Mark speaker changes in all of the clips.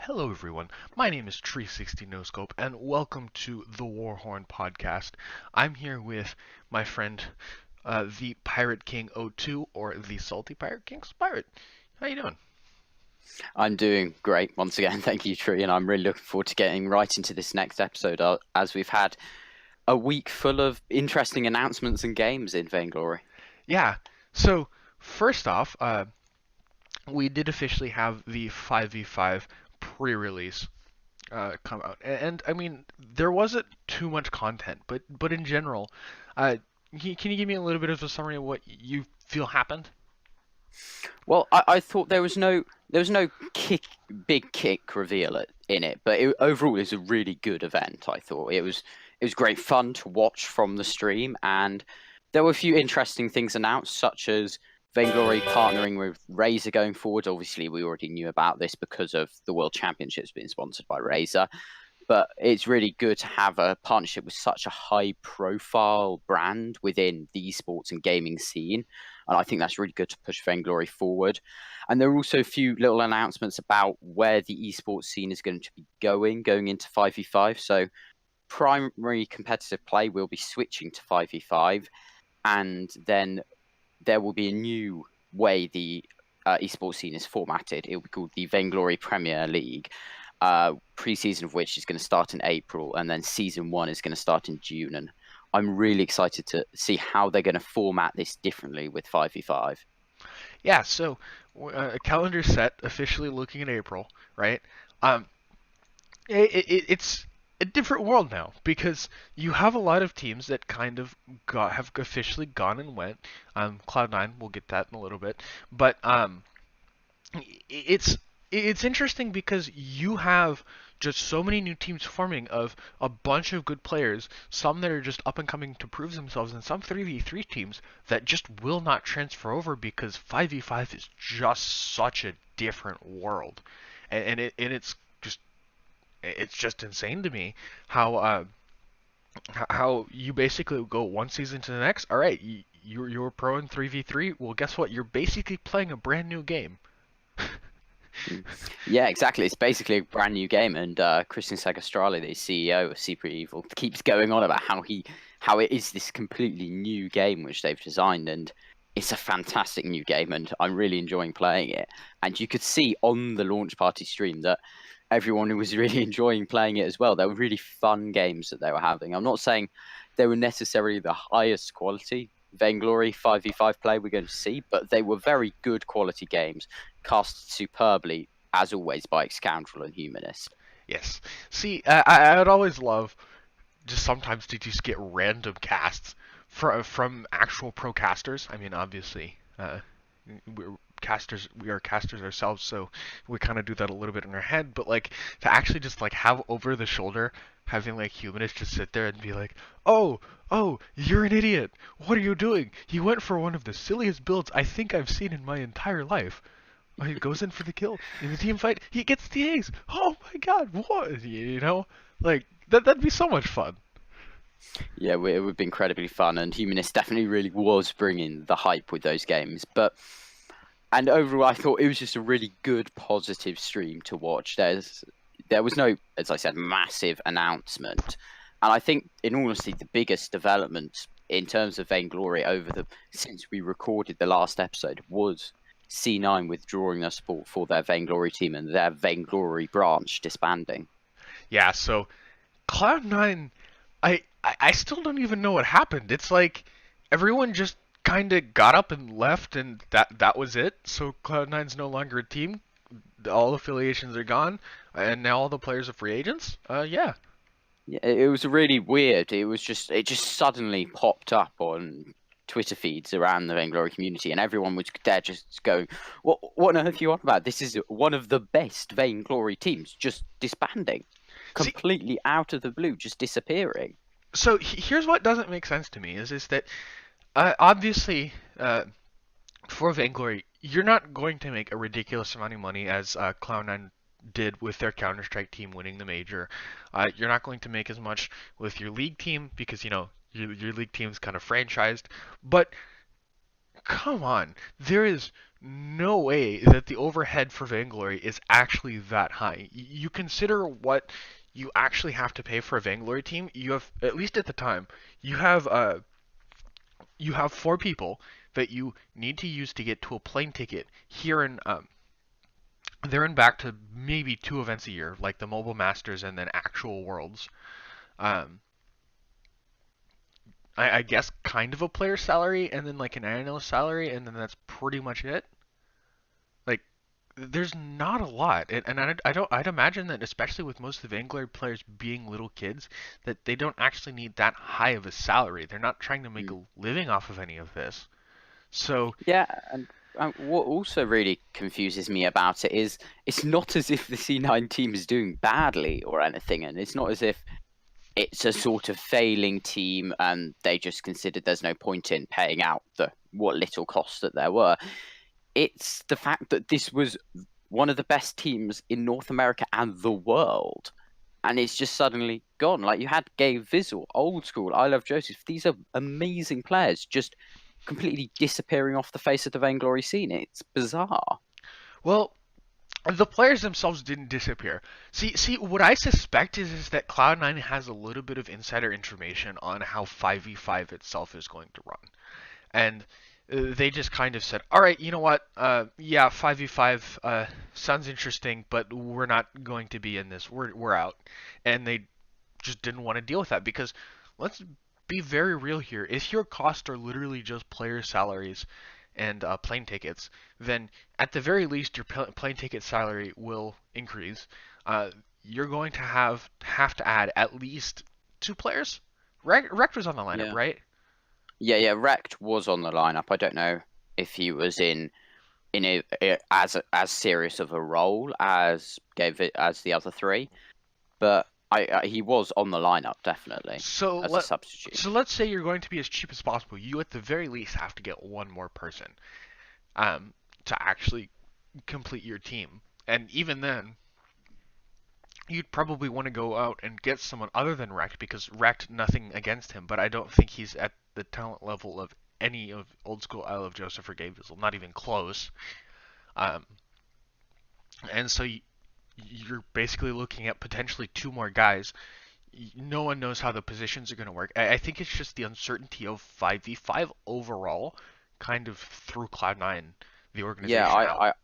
Speaker 1: Hello, everyone. My name is Tree60 NoScope, and welcome to the Warhorn podcast. I'm here with my friend, the Pirate King O2, or the Salty Pirate King Pirate. How you doing?
Speaker 2: I'm doing great once again, thank you, Tree, and I'm really looking forward to getting right into this next episode as we've had a week full of interesting announcements and games in Vainglory.
Speaker 1: Yeah. So first off, we did officially have the 5v5 pre-release come out, and I mean there wasn't too much content, but in general, can you give me a little bit of a summary of what you feel happened?
Speaker 2: Well, I thought there was no big kick reveal in it, but overall it was a really good event. I thought it was great fun to watch from the stream, and there were a few interesting things announced, such as Vainglory partnering with Razer going forward. Obviously, we already knew about this because of the World Championships being sponsored by Razer, but it's really good to have a partnership with such a high profile brand within the esports and gaming scene. And I think that's really good to push Vainglory forward. And there are also a few little announcements about where the esports scene is going to be going into 5v5. So primary competitive play will be switching to 5v5, and then there will be a new way the esports scene is formatted. It will be called the Vainglory Premier League, pre-season of which is going to start in April, and then season one is going to start in June. And I'm really excited to see how they're going to format this differently with 5v5.
Speaker 1: Yeah, so a calendar set officially looking at April, right? Um, it's a different world now because you have a lot of teams that kind of have officially gone and went. Cloud9, we'll get that in a little bit, but it's it's interesting because you have just so many new teams forming of a bunch of good players, some that are just up and coming to prove themselves, and some 3v3 teams that just will not transfer over because 5v5 is just such a different world. And it's just insane to me how you basically go one season to the next. All right, you're pro in 3v3. Well, guess what? You're basically playing a brand new game.
Speaker 2: Mm. Yeah, exactly. It's basically a brand new game, and Christian Segastrali, the CEO of Super Evil, keeps going on about how it is this completely new game which they've designed, and it's a fantastic new game, and I'm really enjoying playing it. And you could see on the launch party stream that everyone was really enjoying playing it as well. They were really fun games that they were having. I'm not saying they were necessarily the highest quality Vainglory 5v5 play we're going to see, but they were very good quality games, cast superbly, as always, by Scoundrel and Humanist.
Speaker 1: Yes. See, I would always love just sometimes to just get random casts from actual pro casters. I mean, obviously, we're casters. We are casters ourselves, so we kind of do that a little bit in our head. But like to actually just like have over the shoulder, having like humanists just sit there and be like, "Oh, you're an idiot. What are you doing? You went for one of the silliest builds I think I've seen in my entire life." Oh, he goes in for the kill. In the team fight, he gets the ace. Oh my god, what? You know? Like, that'd be so much fun.
Speaker 2: Yeah, it would be incredibly fun, and Humanist definitely really was bringing the hype with those games. And overall, I thought it was just a really good, positive stream to watch. There was no, as I said, massive announcement, and I think, in all honesty, the biggest development in terms of Vainglory over the since we recorded the last episode was C9 withdrawing their support for their Vainglory team and their Vainglory branch disbanding.
Speaker 1: Yeah, so Cloud9, I still don't even know what happened. It's like everyone just kind of got up and left, and that was it. So Cloud9's no longer a team. All affiliations are gone, and now all the players are free agents. Yeah.
Speaker 2: Yeah, it was really weird. It just suddenly popped up on Twitter feeds around the Vainglory community, and everyone was there just going, what on earth are you on about? This is one of the best Vainglory teams just disbanding,
Speaker 1: See,
Speaker 2: completely out of the blue, just disappearing."
Speaker 1: so here's what doesn't make sense to me is that obviously for Vainglory, you're not going to make a ridiculous amount of money as Cloud9 did with their Counter Strike team winning the major. You're not going to make as much with your league team because your league team's kind of franchised. But come on, there is no way that the overhead for Vainglory is actually that high. You consider what you actually have to pay for a Vainglory team. You have, at least at the time, you have you have four people that you need to use to get to a plane ticket here in there and back to maybe two events a year, like the Mobile Masters and then actual Worlds. Um, I guess kind of a player salary and then like an analyst salary, and then that's pretty much it. Like, there's not a lot, and I don't. I'd imagine that especially with most of the Vanguard players being little kids, that they don't actually need that high of a salary. They're not trying to make
Speaker 2: Mm.
Speaker 1: a living off of any of this. So
Speaker 2: Yeah, and what also really confuses me about it is it's not as if the C9 team is doing badly or anything, and it's not as if it's a sort of failing team and they just considered there's no point in paying out the what little costs that there were. It's the fact that this was one of the best teams in North America and the world, and it's just suddenly gone. Like you had Gabe Visual, Old School, I Love Joseph. These are amazing players, just completely disappearing off the face of the Vainglory scene. It's bizarre.
Speaker 1: well, the players themselves didn't disappear. See, what I suspect is that Cloud9 has a little bit of insider information on how 5v5 itself is going to run. And they just kind of said, all right, you know what? Yeah, 5v5 sounds interesting, but we're not going to be in this. We're out. And they just didn't want to deal with that because let's be very real here. If your costs are literally just player salaries and plane tickets, then at the very least your plane ticket salary will increase. You're going to have to add at least two players. Rector's on the lineup,
Speaker 2: Yeah.
Speaker 1: right?
Speaker 2: Yeah. Rect was on the lineup. I don't know if he was in as serious of a role as gave it as the other three, but he was on the lineup definitely
Speaker 1: So
Speaker 2: as a
Speaker 1: let
Speaker 2: substitute.
Speaker 1: so let's say you're going to be as cheap as possible. You at the very least have to get one more person to actually complete your team. And even then, you'd probably want to go out and get someone other than Rect because Rect, nothing against him, but I don't think he's at the talent level of any of old school Isle of Joseph or Gabe Vissel, not even close. Um, and so you're basically looking at potentially two more guys. No one knows how the positions are going to work. I think it's just the uncertainty of 5v5 overall kind of threw Cloud9, the
Speaker 2: Yeah,
Speaker 1: organization, out.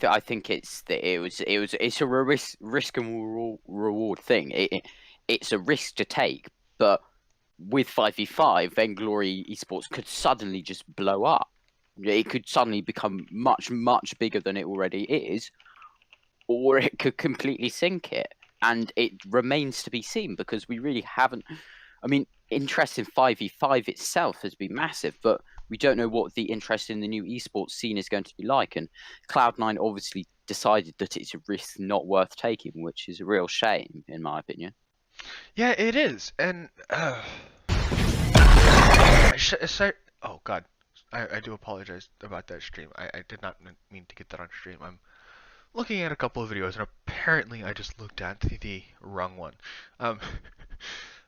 Speaker 2: I think it's a risk and reward thing. It's a risk to take, but with 5v5, Vainglory Esports could suddenly just blow up. It could suddenly become much bigger than it already is, or it could completely sink it. And it remains to be seen because we really haven't. I mean, interest in 5v5 itself has been massive, but we don't know what the interest in the new esports scene is going to be like. And Cloud9 obviously decided that it's a risk not worth taking, which is a real shame, in my opinion.
Speaker 1: Yeah, it is. And oh god, I do apologize about that stream. I did not mean to get that on stream. I'm looking at a couple of videos, and apparently I just looked at the wrong one. Um,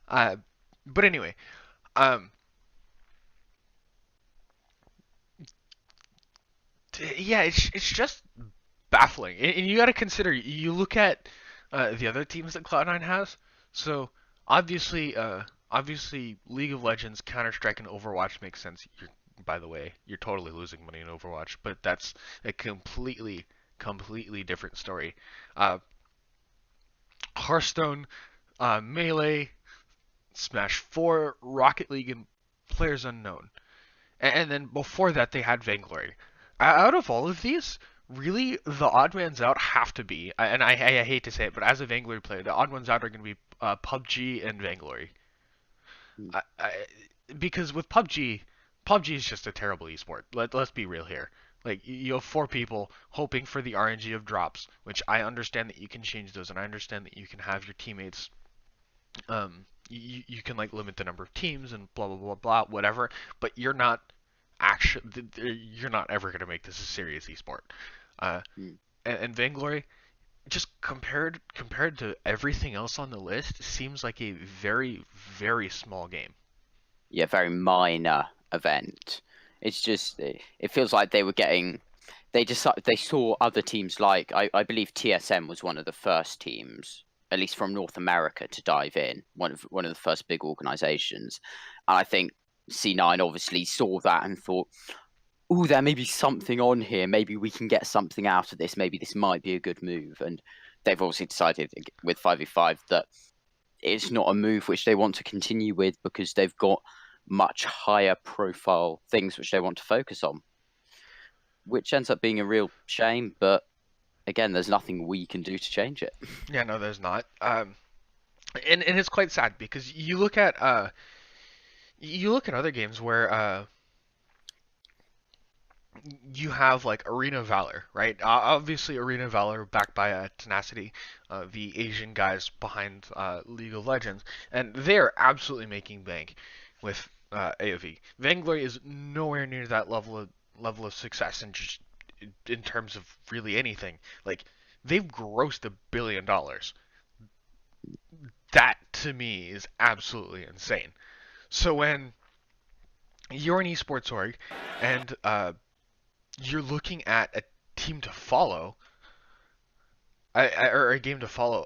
Speaker 1: uh, but anyway, um, yeah, it's just baffling, and you got to consider. You look at the other teams that Cloud9 has. So obviously, obviously, League of Legends, Counter Strike, and Overwatch makes sense. By the way, you're totally losing money in Overwatch, but that's a completely different story. Uh, Hearthstone, Melee, Smash 4, Rocket League, and Players Unknown. And then before that, they had Vainglory. Out of all of these, really, the odd mans out have to be, and I hate to say it, but as a Vainglory player, the odd ones out are going to be PUBG and Vainglory.
Speaker 2: Mm.
Speaker 1: Because with PUBG is just a terrible esport. Let's be real here. Like you have four people hoping for the RNG of drops, which I understand that you can change those, and I understand that you can have your teammates you can like limit the number of teams and blah blah blah blah whatever, but actually you're not ever going to make this a serious esport. Uh,
Speaker 2: Mm.
Speaker 1: and Vainglory, just compared to everything else on the list, seems like a very small game.
Speaker 2: Yeah, very minor event. It's just it feels like they were getting they saw other teams like I believe TSM was one of the first teams, at least from North America, to dive in. One of the first big organizations, and I think C9 obviously saw that and thought, "Oh, there may be something on here. Maybe we can get something out of this. Maybe this might be a good move." And they've obviously decided with 5v5 that it's not a move which they want to continue with because they've got much higher profile things which they want to focus on, which ends up being a real shame. But again, there's nothing we can do to change it.
Speaker 1: Yeah, no, there's not. And it's quite sad because you look at other games where you have like Arena Valor, right? Obviously, Arena Valor backed by Tenacity, the Asian guys behind League of Legends, and they're absolutely making bank with AoV. Vainglory is nowhere near that level of success in terms of really anything. Like they've grossed $1 billion. That to me is absolutely insane. So when you're an esports org and you're looking at a team to follow, or a game to follow.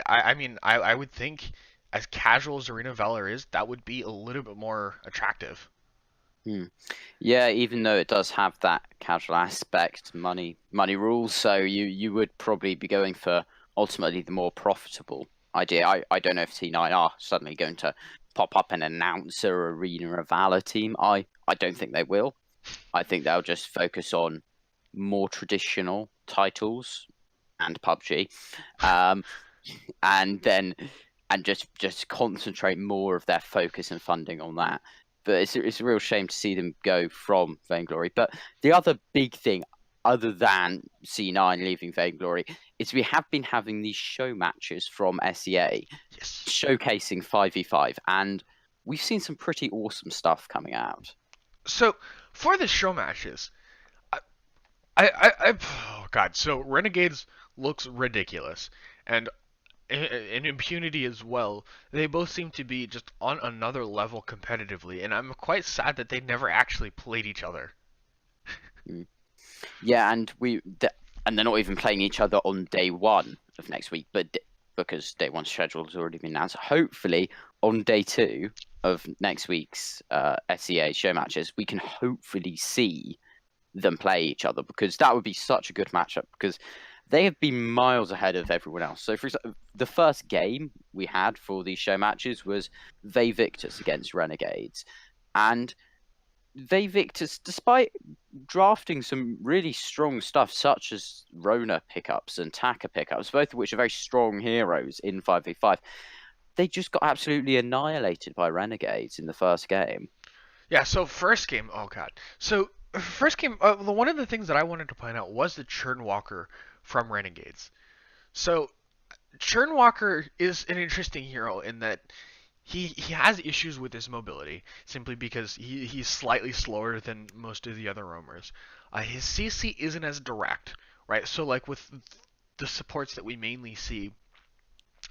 Speaker 1: I mean, I would think as casual as Arena Valor is, that would be a little bit more attractive.
Speaker 2: Hmm. Yeah, even though it does have that casual aspect, money rules, so you would probably be going for ultimately the more profitable idea. I don't know if T9 are suddenly going to pop up and announce a Arena of Valor team. I don't think they will. I think they'll just focus on more traditional titles and PUBG, and then and just concentrate more of their focus and funding on that. But it's a real shame to see them go from Vainglory. But the other big thing, other than C9 leaving Vainglory, is we have been having these show matches from SEA
Speaker 1: Yes.
Speaker 2: showcasing 5v5, and we've seen some pretty awesome stuff coming out.
Speaker 1: So for the show matches, oh god. So Renegades looks ridiculous, and in Impunity as well. They both seem to be just on another level competitively, and I'm quite sad that they never actually played each other.
Speaker 2: Mm. Yeah, and they're not even playing each other on day one of next week, but because day one schedule has already been announced. Hopefully, on day two of next week's SEA show matches, we can hopefully see them play each other, because that would be such a good matchup, because they have been miles ahead of everyone else. So, for example, the first game we had for these show matches was Victus against Renegades, and Victus, despite drafting some really strong stuff such as Rona pickups and Taka pickups, both of which are very strong heroes in 5v5, they just got absolutely annihilated by Renegades in the first game.
Speaker 1: Yeah. So first game. Oh god. So first game. One of the things that I wanted to point out was the Churnwalker from Renegades. So Churnwalker is an interesting hero in that he has issues with his mobility simply because he's slightly slower than most of the other roamers. His CC isn't as direct, right? So like with the supports that we mainly see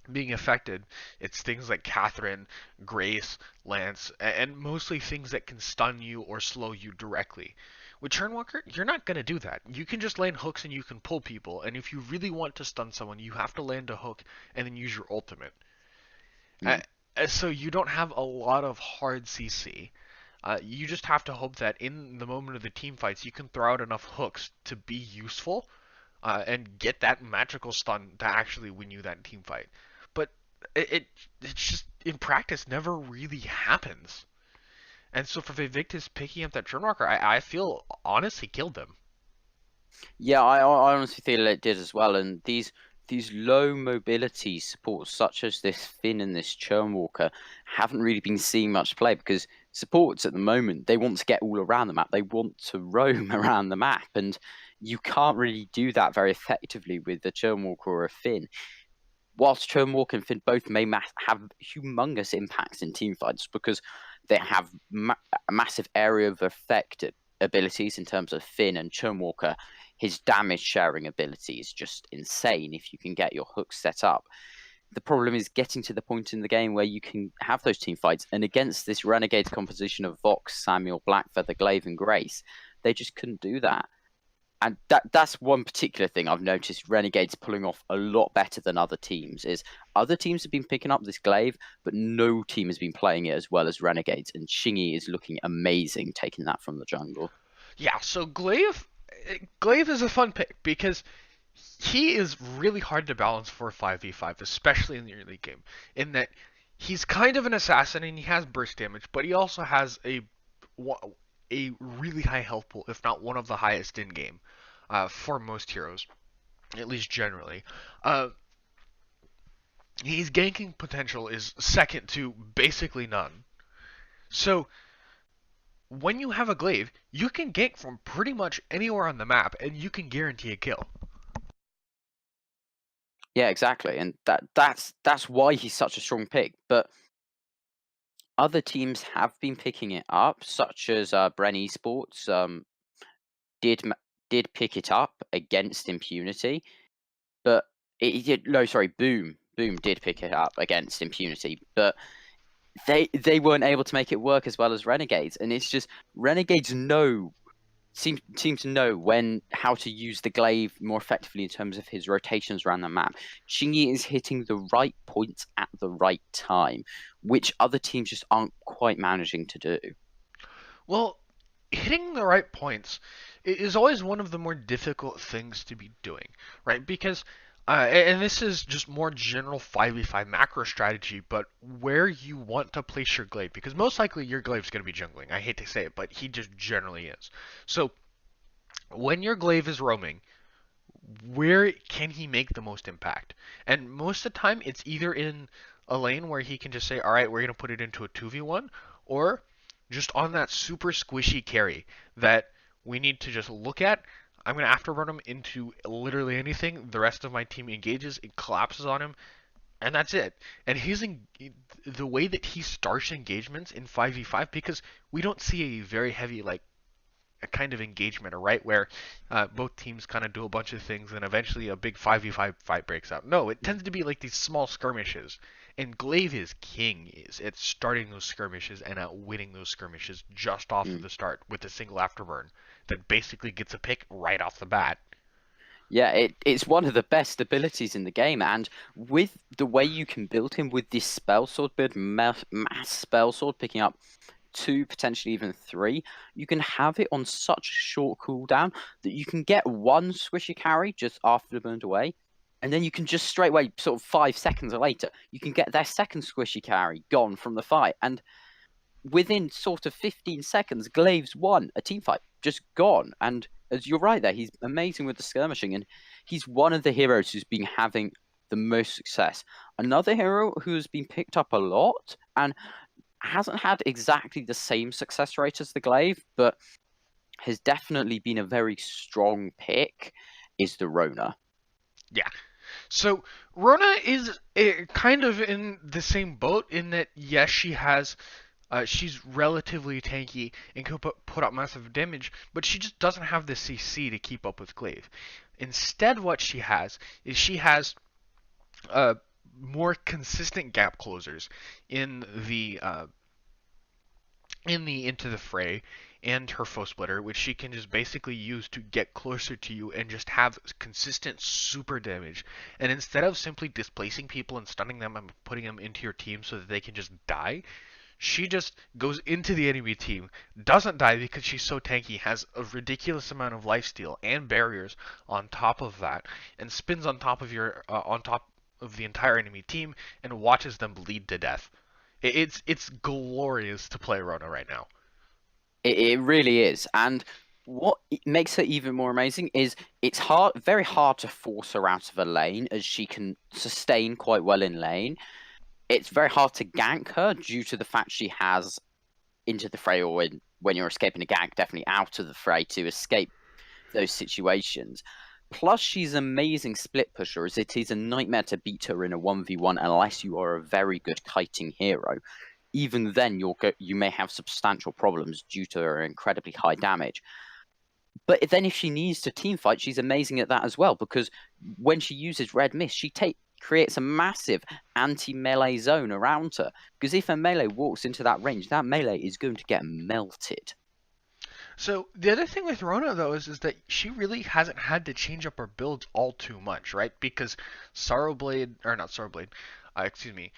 Speaker 1: being affected, it's things like Catherine, Grace, Lance, and mostly things that can stun you or slow you directly. With Churnwalker, you're not going to do that. You can just land hooks and you can pull people, and if you really want to stun someone, you have to land a hook and then use your ultimate.
Speaker 2: Mm.
Speaker 1: So you don't have a lot of hard CC. You just have to hope that in the moment of the team fights, you can throw out enough hooks to be useful and get that magical stun to actually win you that team fight. But it's just in practice never really happens. And so for Vivictus picking up that Churnwalker, I feel honestly killed them.
Speaker 2: Yeah, I honestly feel it did as well. And these low mobility supports, such as this Finn and this Churnwalker, haven't really been seeing much play, because supports at the moment, they want to get all around the map. They want to roam around the map, and you can't really do that very effectively with the Churnwalker or a Finn. Whilst Churnwalker and Finn both may have humongous impacts in team fights, because they have a massive area of effect abilities in terms of Finn and Churnwalker. His damage sharing ability is just insane if you can get your hooks set up. The problem is getting to the point in the game where you can have those team fights, and against this Renegade composition of Vox, Samuel, Blackfeather, Glaive, and Grace, they just couldn't do that. And that's one particular thing I've noticed Renegades pulling off a lot better than other teams. Is other teams have been picking up this glaive, but no team has been playing it as well as Renegades. And Chingy is looking amazing taking that from the jungle.
Speaker 1: Yeah, so Glaive is a fun pick because he is really hard to balance for 5v5, especially in the early game, in that he's kind of an assassin and he has burst damage, but he also has a really high health pool, if not one of the highest in game, for most heroes, at least generally. Uh, his ganking potential is second to basically none. So when you have a glaive, you can gank from pretty much anywhere on the map, and you can guarantee a kill.
Speaker 2: Yeah, exactly, and that's why he's such a strong pick. But other teams have been picking it up, such as Bren Esports did did pick it up against Impunity, but Boom did pick it up against Impunity, but they weren't able to make it work as well as Renegades, and it's just Renegades seem to know how to use the glaive more effectively in terms of his rotations around the map. Chingy is hitting the right points at the right time, which other teams just aren't quite managing to do.
Speaker 1: Well, hitting the right points is always one of the more difficult things to be doing, right? Because, and this is just more general 5v5 macro strategy, but where you want to place your glaive, because most likely your glaive's going to be jungling. I hate to say it, but he just generally is. So, when your glaive is roaming, where can he make the most impact? And most of the time, it's either in a lane where he can just say, all right, we're going to put it into a 2v1, or just on that super squishy carry that we need to just look at. I'm going to afterburn him into literally anything. The rest of my team engages, it collapses on him, and that's it. And the way that he starts engagements in 5v5, because we don't see a very heavy, like, a kind of engagement, or right where both teams kind of do a bunch of things and eventually a big 5v5 fight breaks out. No, it tends to be like these small skirmishes. And Glaive is king is at starting those skirmishes and at winning those skirmishes just off of
Speaker 2: Mm.
Speaker 1: the start with a single afterburn that basically gets a pick right off the bat.
Speaker 2: Yeah, it's one of the best abilities in the game, and with the way you can build him with this spell sword build, mass spell sword, picking up 2, potentially even 3, you can have it on such a short cooldown that you can get one squishy carry just after the burned away, and then you can just straight away, sort of 5 seconds later, you can get their second squishy carry gone from the fight, and within sort of 15 seconds, Glaive's won a team fight, just gone. And as you're right there, he's amazing with the skirmishing, and he's one of the heroes who's been having the most success. Another hero who's been picked up a lot and hasn't had exactly the same success rate as the Glaive, but has definitely been a very strong pick, is the Rona.
Speaker 1: Yeah. So Rona is kind of in the same boat in that yes, she's relatively tanky and can put up massive damage, but she just doesn't have the CC to keep up with Glaive. Instead, what she has uh, more consistent gap closers in the Into the Fray and her foe splitter, which she can just basically use to get closer to you and just have consistent super damage. And instead of simply displacing people and stunning them and putting them into your team so that they can just die, she just goes into the enemy team, doesn't die because she's so tanky, has a ridiculous amount of lifesteal and barriers on top of that, and spins on top of the entire enemy team and watches them bleed to death. It's glorious to play Rona right now.
Speaker 2: It really is. And what makes her even more amazing is it's very hard to force her out of a lane, as she can sustain quite well in lane. It's very hard to gank her due to the fact she has Into the Fray, or when you're escaping a gank, definitely out of the fray to escape those situations. Plus, she's an amazing split pusher, as it is a nightmare to beat her in a 1v1 unless you are a very good kiting hero. Even then, you may have substantial problems due to her incredibly high damage. But then if she needs to team fight, she's amazing at that as well, because when she uses Red Mist, she creates a massive anti-melee zone around her. Because if a melee walks into that range, that melee is going to get melted.
Speaker 1: So the other thing with Rona though is that she really hasn't had to change up her builds all too much, right? Because Sorrowblade or not Sorrowblade, excuse me,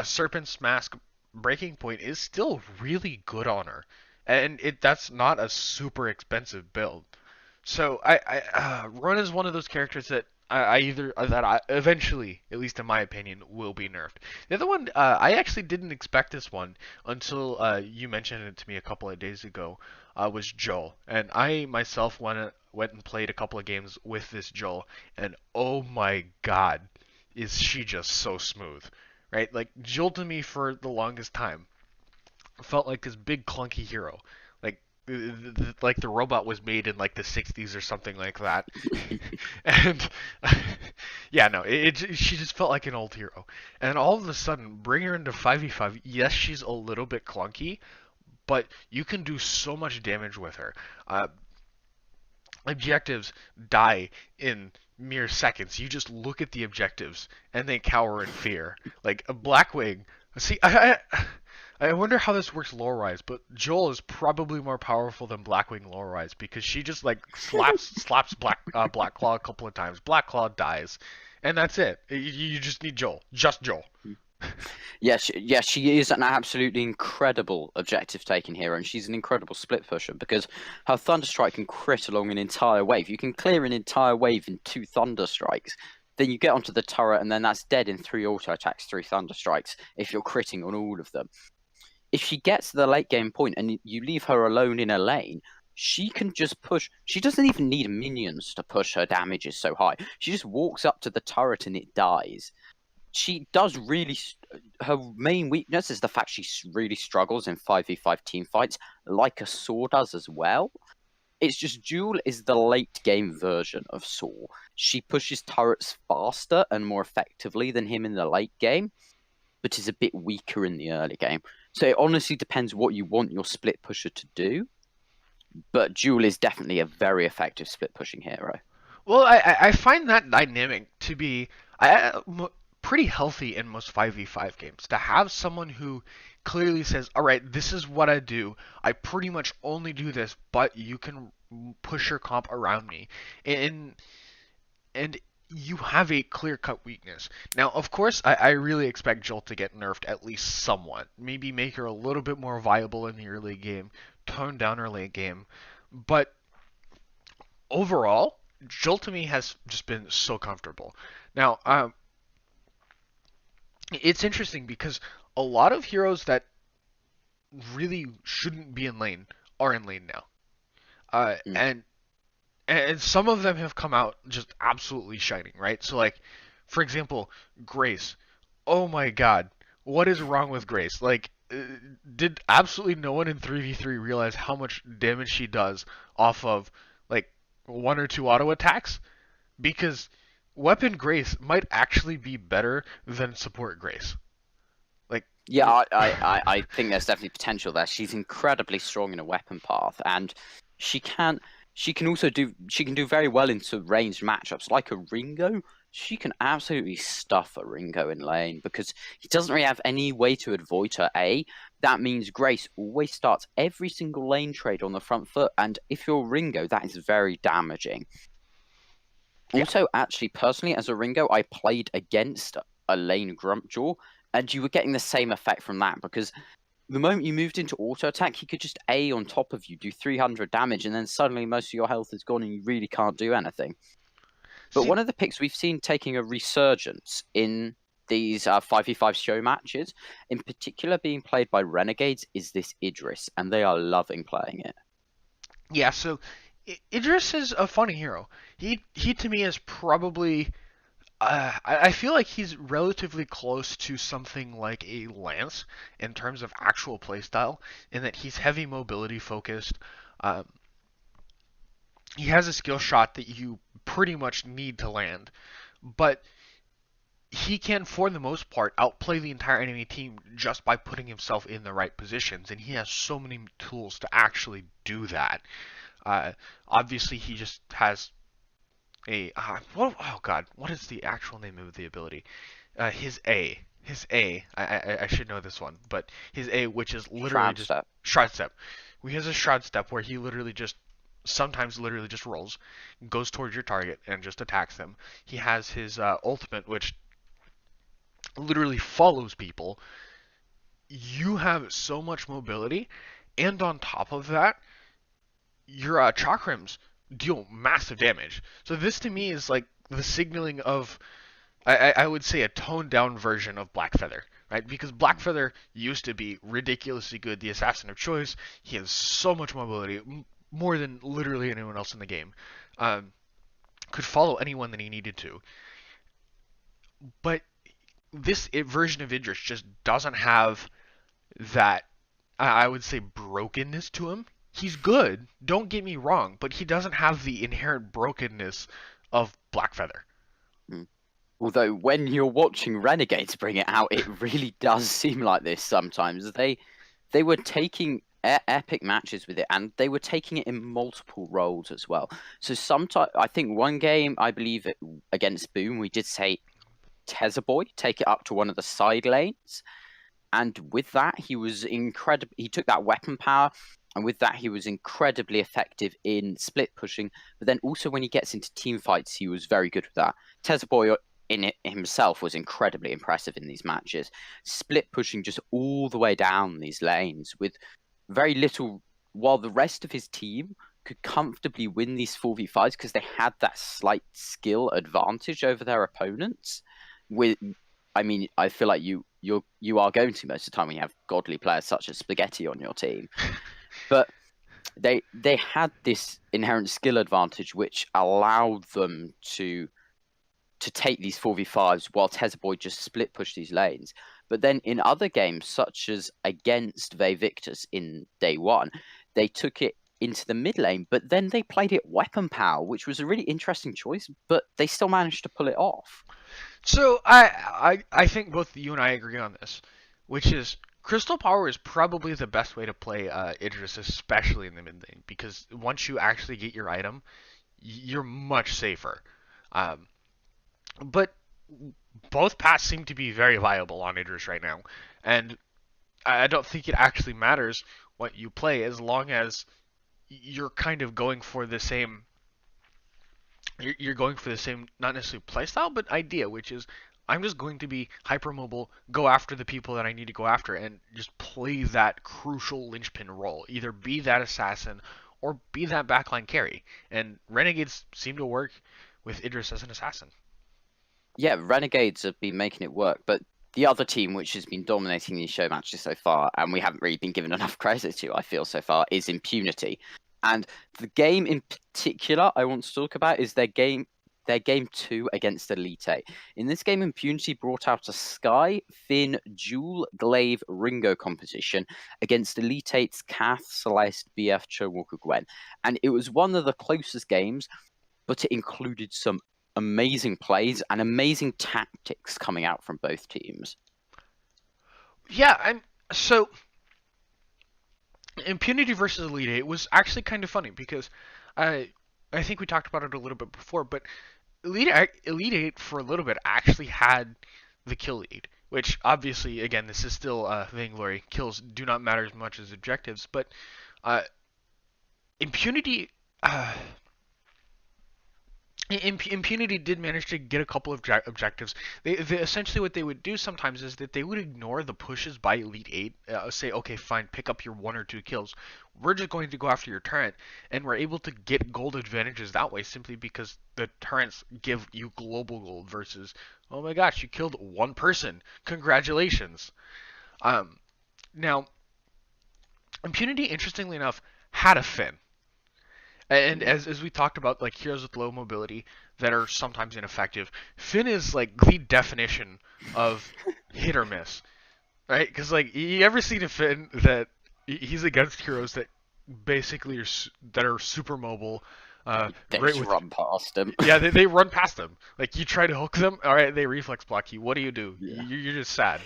Speaker 1: Serpent's Mask Breaking Point is still really good on her, and that's not a super expensive build. So Run is one of those characters that I either that I eventually, at least in my opinion, will be nerfed. The other one, I actually didn't expect this one until you mentioned it to me a couple of days ago. Was Joel, and I myself went and played a couple of games with this Joel, and oh my God, is she just so smooth, right? Like Joel to me for the longest time felt like this big clunky hero. Like like the robot was made in like the 60s or something like that. And yeah, no, she just felt like an old hero. And all of a sudden, bring her into 5v5. Yes, she's a little bit clunky, but you can do so much damage with her. Objectives die in mere seconds. You just look at the objectives and they cower in fear. Like a Blackwing. See, I wonder how this works lore-wise, but Joel is probably more powerful than Blackwing lore-wise because she just like slaps Blackclaw a couple of times. Blackclaw dies, and that's it. You just need Joel, just Joel.
Speaker 2: Yes, she is an absolutely incredible objective taking hero, and she's an incredible split pusher because her Thunderstrike can crit along an entire wave. You can clear an entire wave in 2 Thunderstrikes. Then you get onto the turret, and then that's dead in 3 auto attacks, 3 Thunderstrikes, if you're critting on all of them. If she gets to the late game point and you leave her alone in a lane, she can just push. She doesn't even need minions to push her damages so high. She just walks up to the turret and it dies. She does really. Her main weakness is the fact she really struggles in 5v5 team fights, like a Saw does as well. It's just Jewel is the late game version of Saw. She pushes turrets faster and more effectively than him in the late game, but is a bit weaker in the early game. So it honestly depends what you want your split pusher to do. But Jewel is definitely a very effective split pushing hero.
Speaker 1: Well, I find that dynamic to be pretty healthy in most 5v5 games. To have someone who clearly says, all right, this is what I do. I pretty much only do this, but you can push your comp around me. And you have a clear-cut weakness. Now, of course, I really expect Jolt to get nerfed at least somewhat. Maybe make her a little bit more viable in the early game, tone down her late game. But overall, Jolt to me has just been so comfortable. Now, it's interesting because a lot of heroes that really shouldn't be in lane are in lane now. Uh,
Speaker 2: Mm.
Speaker 1: and and some of them have come out just absolutely shining, right? So like, for example, Grace. Oh my God, what is wrong with Grace? Like, did absolutely no one in 3v3 realize how much damage she does off of like 1 or 2 auto attacks? Because Weapon Grace might actually be better than Support Grace. Like,
Speaker 2: Yeah, I think there's definitely potential there. She's incredibly strong in a weapon path, and she can she can do very well into ranged matchups like a Ringo. She can absolutely stuff a Ringo in lane because he doesn't really have any way to avoid her A. That means Grace always starts every single lane trade on the front foot, and if you're Ringo, that is very damaging.
Speaker 1: yeah,
Speaker 2: Also, actually, personally, as a Ringo, I played against a lane Grumpjaw, and you were getting the same effect from that because the moment you moved into auto attack, he could just A on top of you, do 300 damage, and then suddenly most of your health is gone and you really can't do anything. But
Speaker 1: see,
Speaker 2: one of the picks we've seen taking a resurgence in these 5v5 show matches, in particular being played by Renegades, is this Idris, and they are loving playing it.
Speaker 1: yeah. So Idris is a funny hero. He to me is probably I feel like he's relatively close to something like a Lance in terms of actual playstyle, in that he's heavy mobility focused. Um, he has a skill shot that you pretty much need to land, but he can, for the most part, outplay the entire enemy team just by putting himself in the right positions, and he has so many tools to actually do that. Uh, Obviously, he just has oh god, what is the actual name of the ability? His A. I should know this one, but his A, which is literally
Speaker 2: Shroud
Speaker 1: just
Speaker 2: step.
Speaker 1: Shroud Step. He has a shroud step where he literally just sometimes literally just rolls, goes towards your target and just attacks them. He has his ultimate, which literally follows people. You have so much mobility, and on top of that, your chakrams deal massive damage. So this to me is like the signaling of I would say a toned down version of Blackfeather, right? Because Blackfeather used to be ridiculously good, the assassin of choice. He has so much mobility, more than literally anyone else in the game. Um, could follow anyone that he needed to. But this version of Idris just doesn't have that, I would say, brokenness to him. He's good, don't get me wrong, but he doesn't have the inherent brokenness of Blackfeather.
Speaker 2: Mm. Although when you're watching Renegades bring it out, it really does seem like this sometimes. They were taking epic matches with it, and they were taking it in multiple roles as well. So sometimes, I think one game, I believe against Boom, we did say Boy take it up to one of the side lanes, and with that he was incredible. He took that weapon power, and with that he was incredibly effective in split pushing. But then also when he gets into team fights, he was very good with that. Boy in it himself was incredibly impressive in these matches, split pushing just all the way down these lanes with very little, while the rest of his team could comfortably win these 4v5s because they had that slight skill advantage over their opponents. I feel like you are going to most of the time when you have godly players such as Spaghetti on your team, but they had this inherent skill advantage which allowed them to take these 4v5s while Boy just split push these lanes. But then in other games, such as against Victus in day one, they took it into the mid lane, but then they played it weapon power, which was a really interesting choice, but they still managed to pull it off.
Speaker 1: So I think both you and I agree on this, which is Crystal Power is probably the best way to play Idris, especially in the mid lane, because once you actually get your item, you're much safer. Um, but both paths seem to be very viable on Idris right now, and I don't think it actually matters what you play as long as you're kind of going for the same. You're going for the same, not necessarily playstyle, but idea, which is I'm just going to be hypermobile, go after the people that I need to go after, and just play that crucial linchpin role. Either be that assassin or be that backline carry. And Renegades seem to work with Idris as an assassin.
Speaker 2: Yeah, Renegades have been making it work, but the other team which has been dominating these show matches so far, and we haven't really been given enough credit to, I feel, so far, is Impunity. And the game in particular I want to talk about is their game 2 against Elite 8. In this game, Impunity brought out a Sky, Finn, Jewel, Glaive, Ringo composition against Elite 8's Kath, Celeste, BF, Chowalker, Gwen. And it was one of the closest games, but it included some amazing plays and amazing tactics coming out from both teams.
Speaker 1: Yeah, so Impunity versus Elite Eight was actually kind of funny because I think we talked about it a little bit before, but Elite Eight for a little bit actually had the kill lead, which obviously, again, this is still vainglory. Kills do not matter as much as objectives, but Impunity. Impunity did manage to get a couple of objectives. They essentially what they would do sometimes is that they would ignore the pushes by Elite 8, say, okay, fine, pick up your 1 or 2 kills. We're just going to go after your turret, and we're able to get gold advantages that way simply because the turrets give you global gold versus, oh my gosh, you killed 1 person. Congratulations. Now, Impunity, interestingly enough, had a Finn. And as we talked about, like heroes with low mobility that are sometimes ineffective, Finn is like the definition of hit or miss, right? Because like you ever seen a Finn that he's against heroes that basically are super mobile,
Speaker 2: they just run past him.
Speaker 1: Yeah, they run past them. Like you try to hook them, all right, they reflex block you. What do?
Speaker 2: Yeah.
Speaker 1: You're just sad.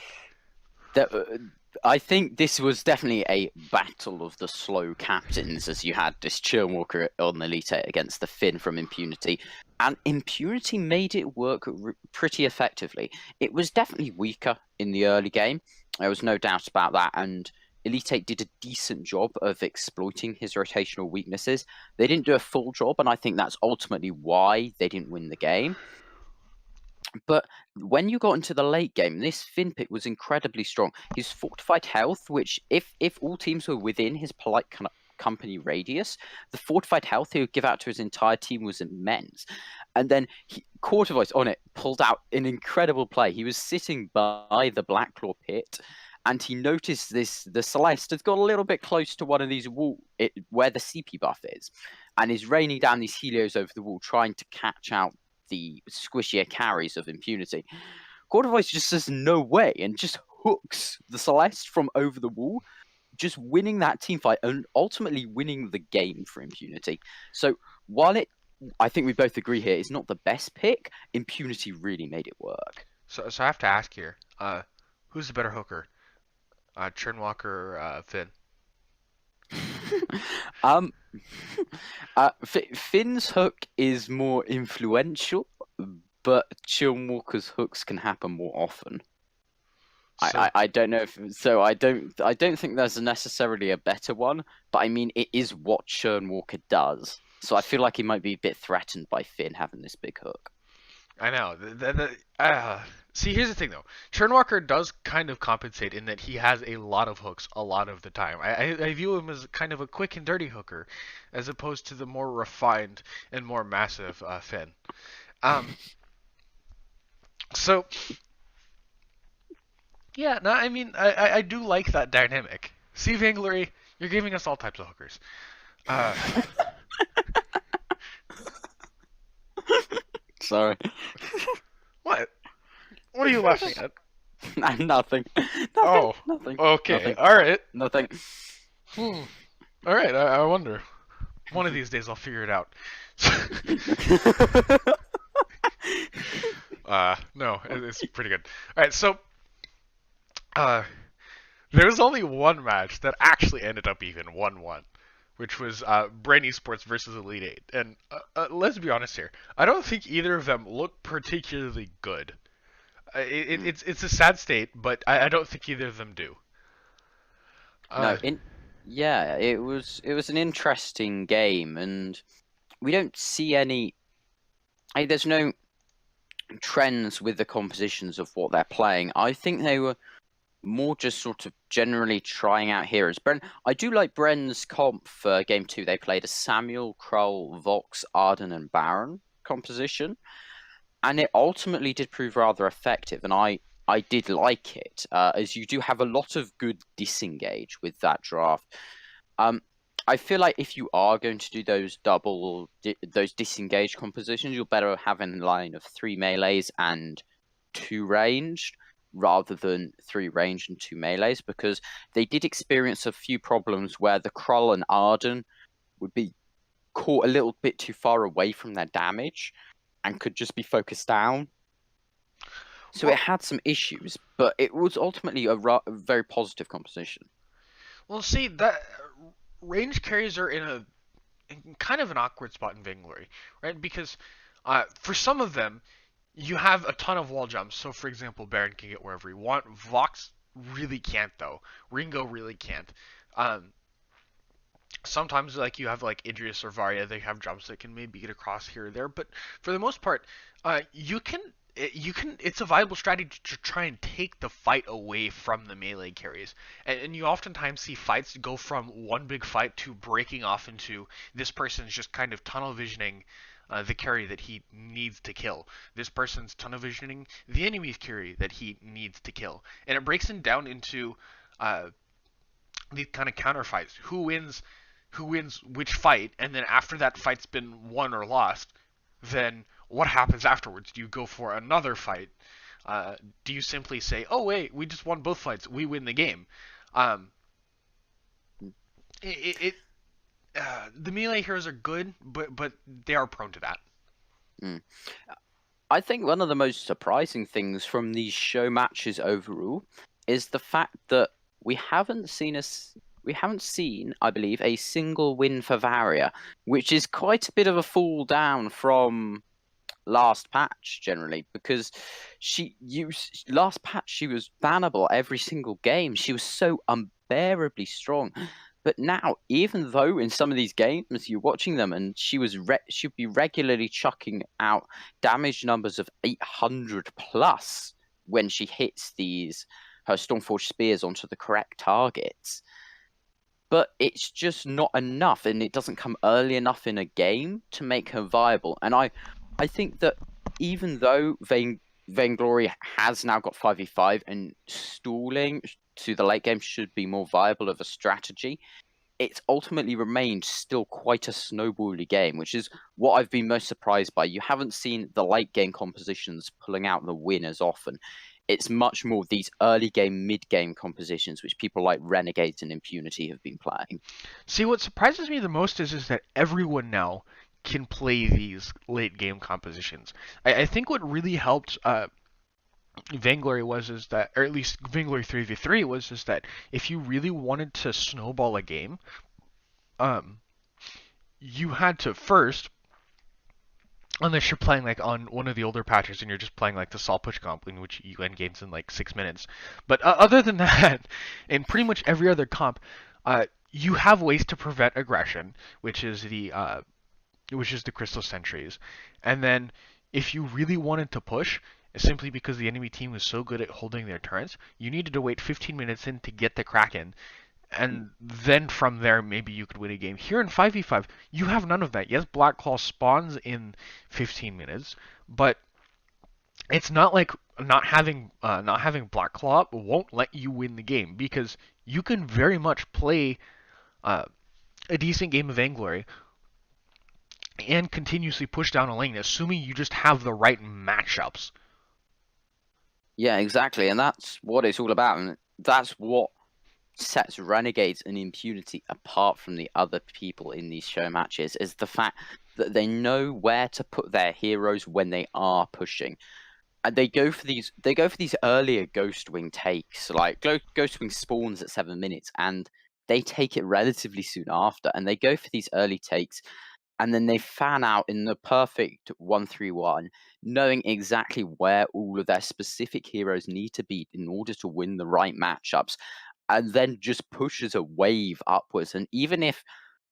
Speaker 2: I think this was definitely a battle of the slow captains, as you had this Churnwalker on the Elite 8 against the Finn from Impunity. And Impunity made it work pretty effectively. It was definitely weaker in the early game. There was no doubt about that. And Elite 8 did a decent job of exploiting his rotational weaknesses. They didn't do a full job, and I think that's ultimately why they didn't win the game. But when you got into the late game, this Finn pick was incredibly strong. His fortified health, which if all teams were within his polite company radius, the fortified health he would give out to his entire team was immense. And then Quarter Voice on it pulled out an incredible play. He was sitting by the Blacklaw pit, and he noticed the Celeste has got a little bit close to one of these where the CP buff is, and is raining down these Helios over the wall, trying to catch out the squishier carries of Impunity. Quarter Voice just says no way and just hooks the Celeste from over the wall, just winning that team fight and ultimately winning the game for Impunity. So while I think we both agree here, it's not the best pick, Impunity really made it work.
Speaker 1: So I have to ask here, who's the better hooker, Churnwalker or Finn?
Speaker 2: Finn's hook is more influential, but Chillwalker's hooks can happen more often. So, I don't know if so. I don't think there's necessarily a better one, but I mean it is what Churnwalker does. So I feel like he might be a bit threatened by Finn having this big hook.
Speaker 1: I know. See, here's the thing though. Churnwalker does kind of compensate in that he has a lot of hooks a lot of the time. I view him as kind of a quick and dirty hooker, as opposed to the more refined and more massive Finn. So, yeah, no, I mean, I do like that dynamic. See, Vainglory, you're giving us all types of hookers.
Speaker 2: Sorry.
Speaker 1: What? What are you laughing at?
Speaker 2: Nothing.
Speaker 1: Oh,
Speaker 2: nothing.
Speaker 1: Okay,
Speaker 2: Nothing.
Speaker 1: all right.
Speaker 2: Nothing.
Speaker 1: All right, I wonder. One of these days I'll figure it out. No, it's pretty good. All right, so there was only one match that actually ended up even 1-1, which was Brain Esports versus Elite 8. And let's be honest here, I don't think either of them look particularly good. It's a sad state, but I don't think either of them do.
Speaker 2: Yeah, it was an interesting game, and we don't see any. There's no trends with the compositions of what they're playing. I think they were more just sort of generally trying out heroes. I do like Bren's comp for game 2. They played a Samuel, Krull, Vox, Arden, and Baron composition, and it ultimately did prove rather effective. And I did like it, as you do have a lot of good disengage with that draft. I feel like if you are going to do those those disengage compositions, you're better having a line of 3 melees and 2 ranged, rather than 3 ranged and 2 melees, because they did experience a few problems where the Krull and Arden would be caught a little bit too far away from their damage and could just be focused down. So it had some issues, but it was ultimately a very positive composition.
Speaker 1: Well, see, that range carries are in kind of an awkward spot in Vainglory, right? Because for some of them, you have a ton of wall jumps. So, for example, Baron can get wherever he wants. Vox really can't, though. Ringo really can't. Sometimes, like, you have, like, Idris or Varya, they have jumps that can maybe get across here or there. But for the most part, it's a viable strategy to try and take the fight away from the melee carries. And you oftentimes see fights go from one big fight to breaking off into this person's just kind of tunnel visioning the carry that he needs to kill. This person's tunnel visioning the enemy's carry that he needs to kill. And it breaks it down into these kind of counter fights. Who wins which fight, and then after that fight's been won or lost, then what happens afterwards? Do you go for another fight? Do you simply say, "Oh wait, we just won both fights, we win the game"? The melee heroes are good, but they are prone to that.
Speaker 2: I think one of the most surprising things from these show matches overall is the fact that we haven't seen, I believe, a single win for Varya, which is quite a bit of a fall down from last patch generally, because last patch she was bannable every single game. She was so unbearably strong. But now, even though in some of these games you're watching them, and she'd be regularly chucking out damage numbers of 800 plus when she hits her Stormforged spears onto the correct targets. But it's just not enough, and it doesn't come early enough in a game to make her viable. And I think that even though Vainglory has now got 5v5 and stalling to the late game should be more viable of a strategy, it's ultimately remained still quite a snowbally game, which is what I've been most surprised by. You haven't seen the late game compositions pulling out the win as often. It's much more these early game, mid game compositions, which people like Renegades and Impunity have been playing.
Speaker 1: See, what surprises me the most is that everyone now can play these late game compositions. I think what really helped Vainglory is that, or at least Vainglory 3v3 is that if you really wanted to snowball a game, um, you had to first, unless you're playing like on one of the older patches and you're just playing like the Sol push comp, in which you end games in like 6 minutes. But other than that, in pretty much every other comp, you have ways to prevent aggression, which is the crystal sentries. And then if you really wanted to push, simply because the enemy team was so good at holding their turns, you needed to wait 15 minutes in to get the Kraken, and then from there maybe you could win a game. Here in 5v5, you have none of that. Yes, Black Claw spawns in 15 minutes, but it's not like not having Black Claw won't let you win the game, because you can very much play a decent game of Vainglory and continuously push down a lane, assuming you just have the right matchups.
Speaker 2: Yeah, exactly, and that's what it's all about, and that's what sets Renegades and Impunity apart from the other people in these show matches, is the fact that they know where to put their heroes when they are pushing. And they go for these earlier Ghostwing takes, like Ghostwing spawns at 7 minutes, and they take it relatively soon after, and they go for these early takes, and then they fan out in the perfect 1-3-1, knowing exactly where all of their specific heroes need to be in order to win the right matchups, and then just pushes a wave upwards. And even if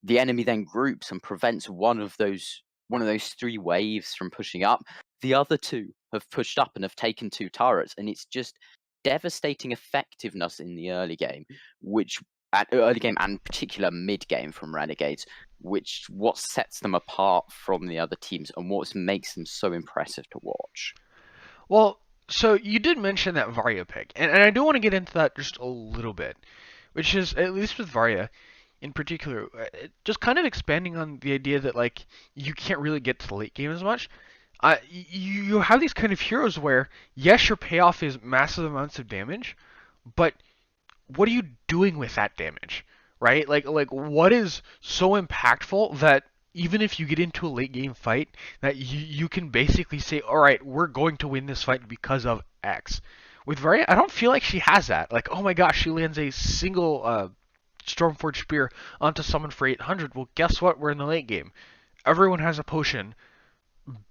Speaker 2: the enemy then groups and prevents one of those 3 waves from pushing up, the other 2 have pushed up and have taken 2 turrets, and it's just devastating effectiveness in the early game, which at early game and particular mid game from Renegades, which what sets them apart from the other teams and what makes them so impressive to watch.
Speaker 1: Well, so you did mention that Varya pick, and I do want to get into that just a little bit, which is, at least with Varya in particular, just kind of expanding on the idea that like you can't really get to the late game as much. You have these kind of heroes where, yes, your payoff is massive amounts of damage, but what are you doing with that damage, right? Like what is so impactful that even if you get into a late game fight, that you can basically say, all right, we're going to win this fight because of X. With Varya, I don't feel like she has that. Like, oh my gosh, she lands a single Stormforged spear onto someone for 800. Well, guess what? We're in the late game. Everyone has a potion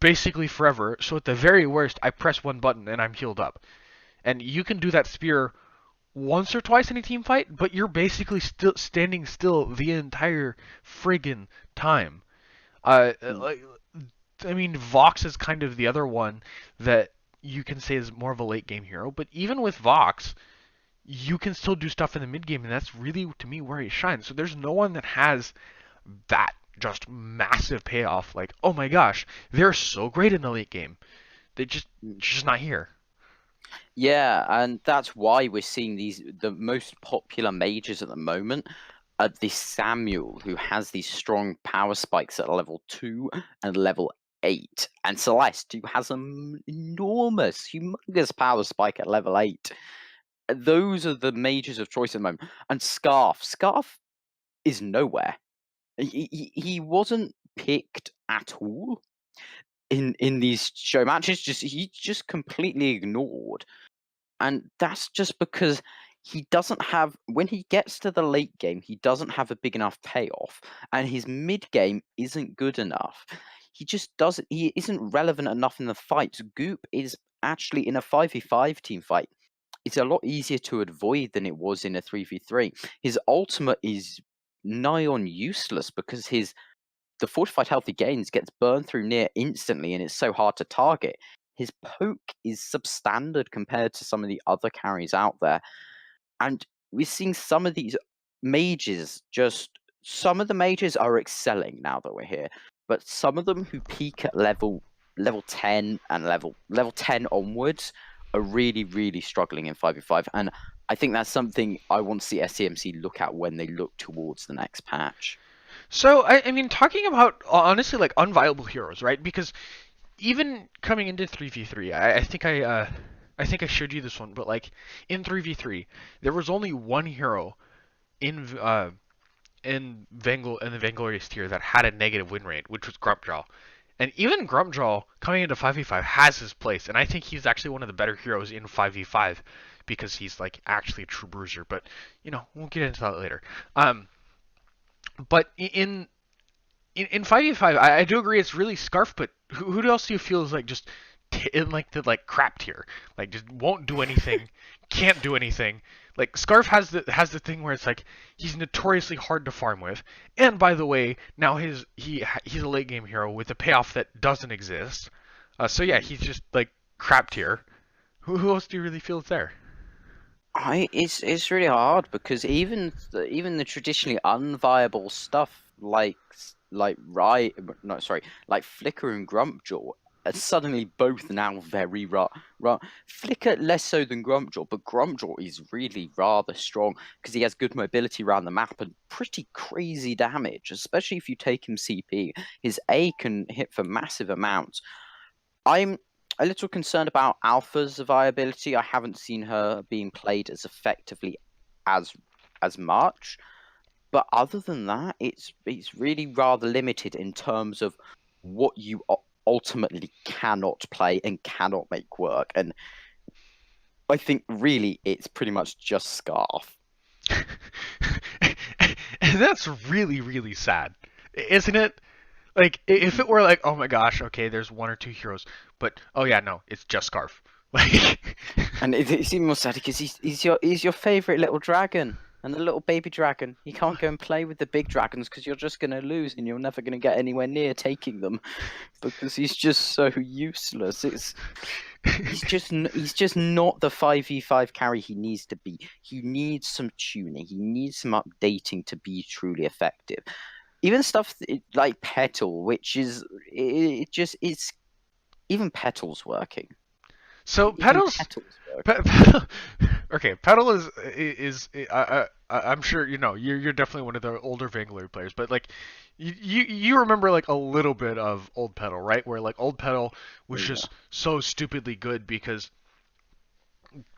Speaker 1: basically forever, so at the very worst, I press one button and I'm healed up. And you can do that spear once or twice in a team fight, but you're basically still standing still the entire friggin' time. Like, I mean, Vox is kind of the other one that you can say is more of a late game hero, but even with Vox, you can still do stuff in the mid game, and that's really, to me, where he shines. So there's no one that has that just massive payoff. Like, oh my gosh, they're so great in the late game. They just not here.
Speaker 2: Yeah, and that's why we're seeing the most popular mages at the moment are this Samuel, who has these strong power spikes at level 2 and level 8, and Celeste, who has an enormous, humongous power spike at level 8. Those are the mages of choice at the moment. And Scarf is nowhere. He wasn't picked at all in these show matches. He's just completely ignored. And that's just because he doesn't have, when he gets to the late game, he doesn't have a big enough payoff, and his mid game isn't good enough. He isn't relevant enough in the fights. Goop is actually in a 5v5 team fight it's a lot easier to avoid than it was in a 3v3. His ultimate is nigh on useless because the fortified healthy gains gets burned through near instantly and it's so hard to target. His poke is substandard compared to some of the other carries out there. And we're seeing some of these mages just some of the mages are excelling now that we're here, but some of them who peak at level 10 and level 10 onwards are really, really struggling in 5v5. And I think that's something I want to see SEMC look at when they look towards the next patch.
Speaker 1: So I mean, talking about honestly like unviable heroes, right? Because even coming into 3v3, I think I showed you this one, but like in 3v3, there was only one hero in in the Vainglorious tier that had a negative win rate, which was Grumpjaw. And even Grumpjaw coming into 5v5 has his place, and I think he's actually one of the better heroes in 5v5 because he's like actually a true bruiser. But you know, we'll get into that later. But in 5v5, I do agree it's really Scarf, but who else do you feel is like just in like the like crap tier, like just won't do anything, can't do anything. Like Scarf has the thing where it's like he's notoriously hard to farm with, and by the way, now he's a late game hero with a payoff that doesn't exist. So yeah, he's just like crap tier. Who else do you really feel is there?
Speaker 2: It's really hard because even the traditionally unviable stuff like right no sorry like Flicker and Grumpjaw are suddenly both now very Flicker less so than Grumpjaw, but Grumpjaw is really rather strong because he has good mobility around the map and pretty crazy damage, especially if you take him CP. His A can hit for massive amounts. I'm a little concerned about Alpha's viability. I haven't seen her being played as effectively as much. But other than that, it's really rather limited in terms of what you ultimately cannot play and cannot make work. And I think really it's pretty much just Scarf.
Speaker 1: And that's really really sad, isn't it? Like if it were like, oh my gosh, okay, there's one or two heroes, but oh yeah, no, it's just Scarf. Like,
Speaker 2: And it's even more sad because he's your favorite little dragon. And the little baby dragon, you can't go and play with the big dragons because you're just going to lose and you're never going to get anywhere near taking them because he's just so useless. He's just not the 5v5 carry he needs to be. He needs some tuning. He needs some updating to be truly effective. Even stuff like Petal, which is it's even Petal's working.
Speaker 1: so
Speaker 2: Even
Speaker 1: Petal's
Speaker 2: Petal's working.
Speaker 1: Petal, okay, Petal is I'm sure you know you're definitely one of the older Vainglory players, but like you remember like a little bit of old Petal, right? Where like old Petal was
Speaker 2: Yeah.
Speaker 1: just so stupidly good because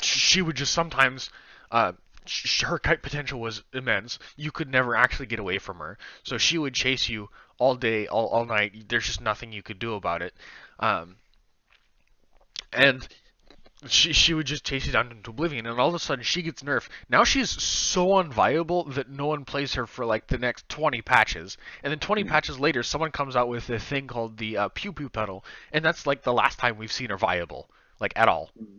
Speaker 1: she would just sometimes her kite potential was immense. You could never actually get away from her, so she would chase you all day, all night. There's just nothing you could do about it. Um, and she would just chase you down into oblivion, and all of a sudden she gets nerfed. Now she's so unviable that no one plays her for like the next 20 patches, and then 20
Speaker 2: Mm.
Speaker 1: patches later, someone comes out with a thing called the Pew Pew Pedal, and that's like the last time we've seen her viable, like at all.
Speaker 2: Mm.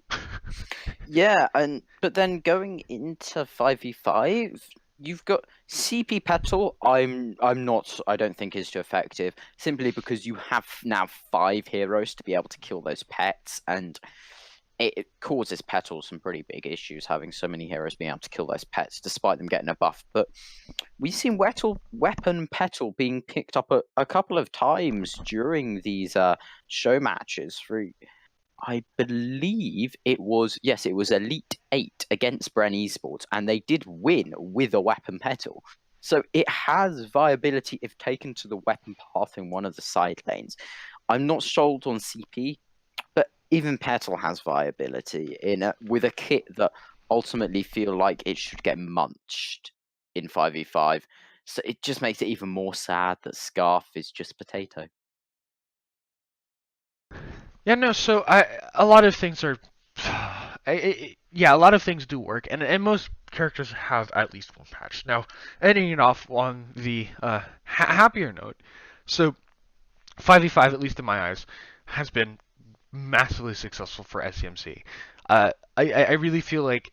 Speaker 2: Yeah, but then going into 5v5, you've got CP Petal. I don't think is too effective simply because you have now 5 heroes to be able to kill those pets, and it causes Petal some pretty big issues having so many heroes being able to kill those pets despite them getting a buff. But we've seen Weapon Petal being picked up a couple of times during these show matches through. I believe it was Elite Eight against Bren Esports, and they did win with a weapon petal. So it has viability if taken to the weapon path in one of the side lanes. I'm not sold on CP, but even petal has viability with a kit that ultimately feel like it should get munched in 5v5. So it just makes it even more sad that Scarf is just potato.
Speaker 1: Yeah, no. So a lot of things are, yeah, a lot of things do work, and most characters have at least one patch. Now, ending it off on the happier note, so 5v5, at least in my eyes, has been massively successful for SEMC. I really feel like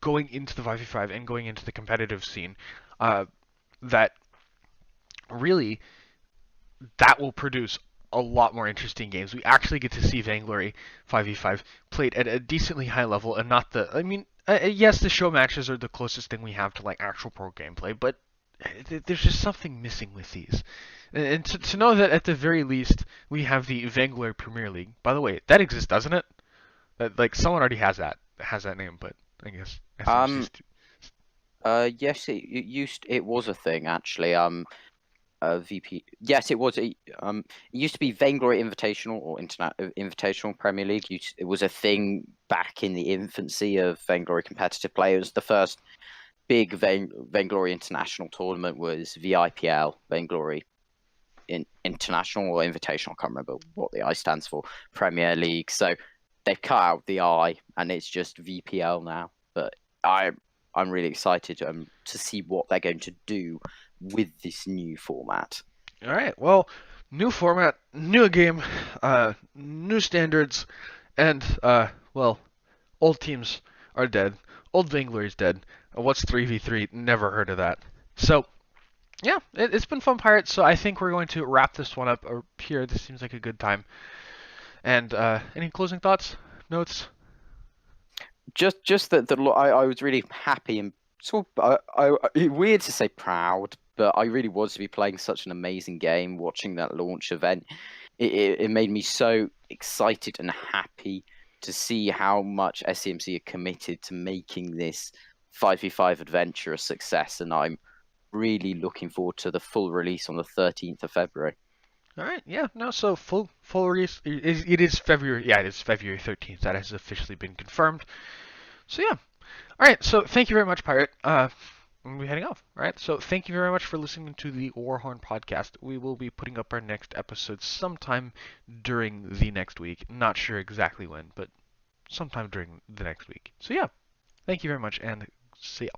Speaker 1: going into the 5v5 and going into the competitive scene, uh, that really that will produce a lot more interesting games. We actually get to see Vainglory 5v5 played at a decently high level and not the. I mean, yes, the show matches are the closest thing we have to like actual pro gameplay, but there's just something missing with these. And to know that at the very least we have the Vainglory Premier League. By the way, that exists, doesn't it? Like someone already has that name, but I guess
Speaker 2: Um,
Speaker 1: SMC's.
Speaker 2: yes, it was a thing actually. VP. Yes, it was. It used to be Vainglory Invitational or Invitational Premier League. It was a thing back in the infancy of Vainglory competitive players. The first big Vainglory International tournament was VIPL, Vainglory International or Invitational. I can't remember what the I stands for. Premier League. So they've cut out the I, and it's just VPL now. But I'm really excited to see what they're going to do with this new format.
Speaker 1: All right. Well, new format, new game, new standards, and well, old teams are dead. Old Vainglory's dead. What's 3v3? Never heard of that. So, yeah, it's been fun, Pirates. So I think we're going to wrap this one up here. This seems like a good time. And any closing thoughts, notes?
Speaker 2: Just that I was really happy and sort of weird to say proud, but I really was to be playing such an amazing game. Watching that launch event, it made me so excited and happy to see how much SEMC are committed to making this 5v5 adventure a success, and I'm really looking forward to the full release on the 13th of February.
Speaker 1: All right, yeah, no, so full release. It is February. Yeah, it is February 13th. That has officially been confirmed. So yeah. All right, so thank you very much, Pirate. We're heading off. All right, so thank you very much for listening to the Warhorn podcast. We will be putting up our next episode sometime during the next week. Not sure exactly when, but sometime during the next week. So yeah, thank you very much, and see ya.